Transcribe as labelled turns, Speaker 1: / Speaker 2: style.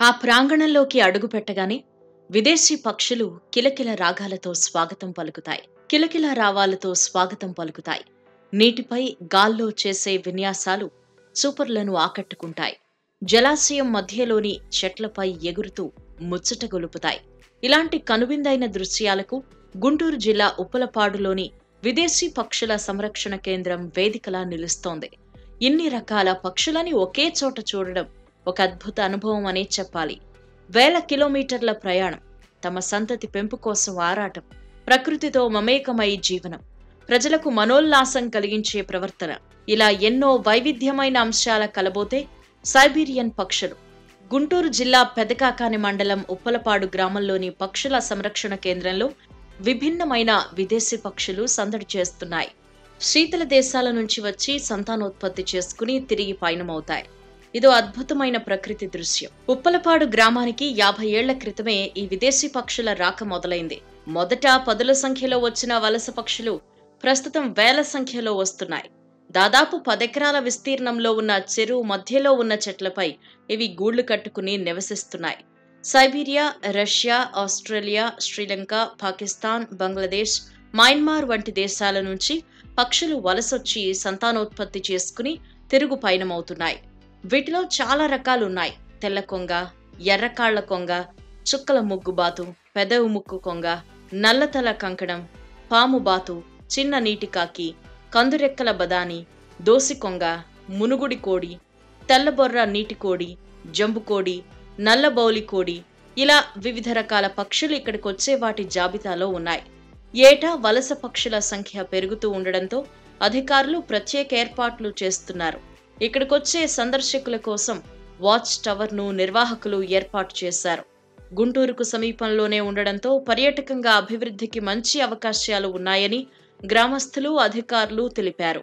Speaker 1: ఆ ప్రాంగణంలోకి అడుగుపెట్టగానే విదేశీ పక్షులు కిలకిల రాగాలతో స్వాగతం పలుకుతాయి. కిలకిల రావాలతో స్వాగతం పలుకుతాయి. నీటిపై గాల్లో చేసే విన్యాసాలు చూపర్లను ఆకట్టుకుంటాయి. జలాశయం మధ్యలోని చెట్లపై ఎగురుతూ ముచ్చట గొలుపుతాయి. ఇలాంటి కనువిందైన దృశ్యాలకు గుంటూరు జిల్లా ఉప్పలపాడులోని విదేశీ పక్షుల సంరక్షణ కేంద్రం వేదికలా నిలుస్తోంది. ఇన్ని రకాల పక్షులని ఒకే చోట చూడడం ఒక అద్భుత అనుభవం అనే చెప్పాలి. వేల కిలోమీటర్ల ప్రయాణం, తమ సంతతి పెంపు కోసం ఆరాటం, ప్రకృతితో మమేకమై జీవనం, ప్రజలకు మనోల్లాసం కలిగించే ప్రవర్తన, ఇలా ఎన్నో వైవిధ్యమైన అంశాల కలబోతే సైబీరియన్ పక్షులు. గుంటూరు జిల్లా పెదకాకాని మండలం ఉప్పలపాడు గ్రామంలోని పక్షుల సంరక్షణ కేంద్రంలో విభిన్నమైన విదేశీ పక్షులు సందడి చేస్తున్నాయి. శీతల దేశాల నుంచి వచ్చి సంతానోత్పత్తి చేసుకుని తిరిగి పయనమవుతాయి. ఇదో అద్భుతమైన ప్రకృతి దృశ్యం. ఉప్పలపాడు గ్రామానికి 50 ఏళ్ల క్రితమే ఈ విదేశీ పక్షుల రాక మొదలైంది. మొదట 10ల సంఖ్యలో వచ్చిన వలస పక్షులు ప్రస్తుతం వేల సంఖ్యలో వస్తున్నాయి. దాదాపు 10 ఎకరాల విస్తీర్ణంలో ఉన్న చెరువు మధ్యలో ఉన్న చెట్లపై ఇవి గూళ్లు కట్టుకుని నివసిస్తున్నాయి. Siberia, Russia, Australia, Sri Lanka, Pakistan, Bangladesh, Myanmar వంటి దేశాల నుంచి పక్షులు వలసొచ్చి సంతానోత్పత్తి చేసుకుని తిరుగు పయనమవుతున్నాయి. వీటిలో చాలా రకాలున్నాయి. తెల్ల కొంగ, ఎర్రకాళ్ల కొంగ, చుక్కల ముగ్గుబాతు, పెదవు ముక్కు కొంగ, నల్లతల కంకణం, పాము బాతు, చిన్న నీటికాకి, కందురెక్కల బదాని, దోసికొంగ, మునుగుడి కోడి, తెల్లబొర్ర నీటికోడి, జంబుకోడి, నల్లబౌలి కోడి, ఇలా వివిధ రకాల పక్షులు ఇక్కడికొచ్చే వాటి జాబితాలో ఉన్నాయి. ఏటా వలస పక్షుల సంఖ్య పెరుగుతూ ఉండడంతో అధికారులు ప్రత్యేక ఏర్పాట్లు చేస్తున్నారు. ఇక్కడికొచ్చే సందర్శకుల కోసం వాచ్ టవర్ ను నిర్వాహకులు ఏర్పాటు చేశారు. గుంటూరుకు సమీపంలోనే ఉండడంతో పర్యాటకంగా అభివృద్ధికి మంచి అవకాశాలు ఉన్నాయని గ్రామస్తులు, అధికారులు తెలిపారు.